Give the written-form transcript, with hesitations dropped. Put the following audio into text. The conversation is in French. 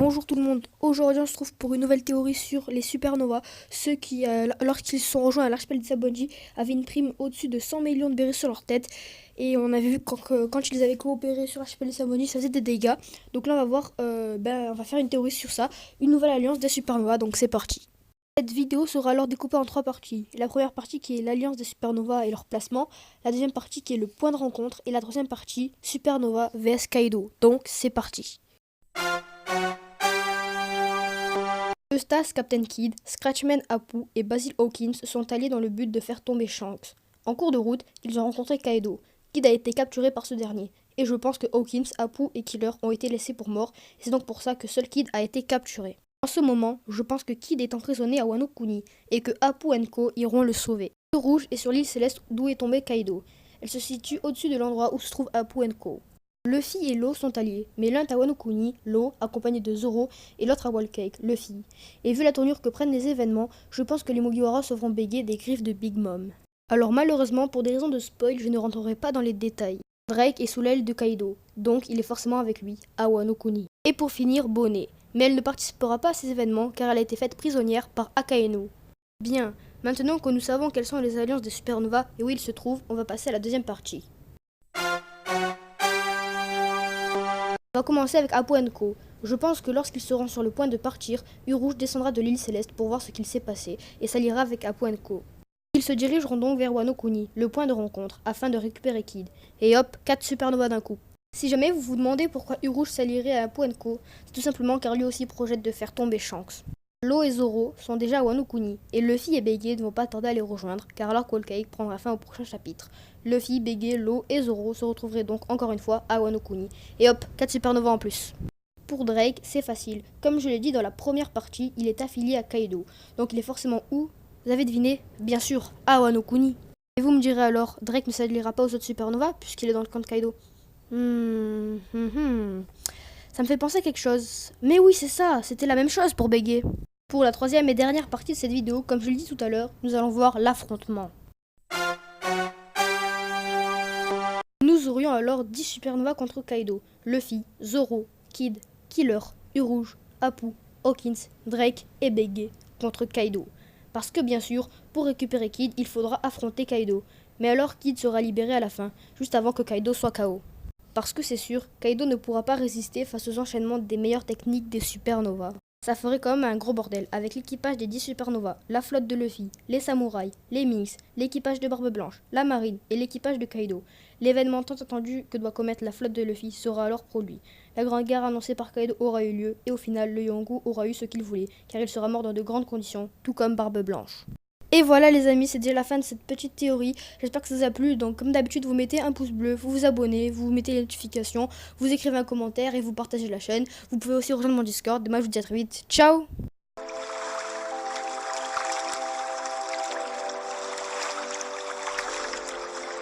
Bonjour tout le monde, aujourd'hui on se trouve pour une nouvelle théorie sur les supernovas, ceux qui, lorsqu'ils se sont rejoints à l'archipel de Sabonji, avaient une prime au-dessus de 100 millions de bérets sur leur tête, et on avait vu que quand ils avaient coopéré sur l'archipel de Sabonji, ça faisait des dégâts. Donc là on va voir, on va faire une théorie sur ça, une nouvelle alliance des supernovas, donc c'est parti. Cette vidéo sera alors découpée en trois parties. La première partie qui est l'alliance des supernovas et leur placement, la deuxième partie qui est le point de rencontre, et la troisième partie, supernova vs Kaido. Donc c'est parti. Eustace, Captain Kidd, Scratchman Apu et Basil Hawkins sont alliés dans le but de faire tomber Shanks. En cours de route, ils ont rencontré Kaido. Kidd a été capturé par ce dernier, et je pense que Hawkins, Apu et Killer ont été laissés pour morts, et c'est donc pour ça que seul Kidd a été capturé. En ce moment, je pense que Kidd est emprisonné à Wano Kuni, et que Apu et Co iront le sauver. Le rouge est sur l'île céleste d'où est tombé Kaido. Elle se situe au-dessus de l'endroit où se trouve Apu et Co. Luffy et Law sont alliés, mais l'un est à Wano Kuni, Law, accompagné de Zoro, et l'autre à Whole Cake, Luffy. Et vu la tournure que prennent les événements, je pense que les Mugiwara sauveront Bege des griffes de Big Mom. Alors malheureusement, pour des raisons de spoil, je ne rentrerai pas dans les détails. Drake est sous l'aile de Kaido, donc il est forcément avec lui, à Wano Kuni. Et pour finir, Bonnet. Mais elle ne participera pas à ces événements car elle a été faite prisonnière par Akainu. Bien, maintenant que nous savons quelles sont les alliances des supernovas et où ils se trouvent, on va passer à la deuxième partie. On va commencer avec Apu et Co. Je pense que lorsqu'ils seront sur le point de partir, U-Rouge descendra de l'île céleste pour voir ce qu'il s'est passé et s'alliera avec Apu et Co. Ils se dirigeront donc vers Wano Kuni, le point de rencontre, afin de récupérer Kidd. Et hop, 4 supernovas d'un coup. Si jamais vous vous demandez pourquoi U-Rouge s'allierait à Apu et Co, c'est tout simplement car lui aussi projette de faire tomber Shanks. Law et Zoro sont déjà à Wano Kuni, et Luffy et Bege ne vont pas tarder à les rejoindre, car leur Whole Cake prendra fin au prochain chapitre. Luffy, Bege, Law et Zoro se retrouveraient donc encore une fois à Wano Kuni. Et hop, 4 supernovas en plus. Pour Drake, c'est facile. Comme je l'ai dit dans la première partie, il est affilié à Kaido. Donc il est forcément où? Vous avez deviné? Bien sûr, à Wano Kuni. Et vous me direz alors, Drake ne s'alliera pas aux autres supernovas, puisqu'il est dans le camp de Kaido. Ça me fait penser à quelque chose. Mais oui, c'est ça, c'était la même chose pour Bege. Pour la troisième et dernière partie de cette vidéo, comme je l'ai dit tout à l'heure, nous allons voir l'affrontement. Nous aurions alors 10 supernovas contre Kaido, Luffy, Zoro, Kidd, Killer, U-Rouge, Apu, Hawkins, Drake et Bege contre Kaido. Parce que bien sûr, pour récupérer Kidd, il faudra affronter Kaido. Mais alors Kidd sera libéré à la fin, juste avant que Kaido soit KO. Parce que c'est sûr, Kaido ne pourra pas résister face aux enchaînements des meilleures techniques des supernovas. Ça ferait quand même un gros bordel, avec l'équipage des 10 supernovas, la flotte de Luffy, les samouraïs, les Minks, l'équipage de Barbe Blanche, la marine et l'équipage de Kaido. L'événement tant attendu que doit commettre la flotte de Luffy sera alors produit. La grande guerre annoncée par Kaido aura eu lieu, et au final, le Yonkou aura eu ce qu'il voulait, car il sera mort dans de grandes conditions, tout comme Barbe Blanche. Et voilà les amis, c'est déjà la fin de cette petite théorie. J'espère que ça vous a plu. Donc comme d'habitude, vous mettez un pouce bleu, vous vous abonnez, vous mettez les notifications, vous écrivez un commentaire et vous partagez la chaîne. Vous pouvez aussi rejoindre mon Discord. Demain, je vous dis à très vite. Ciao!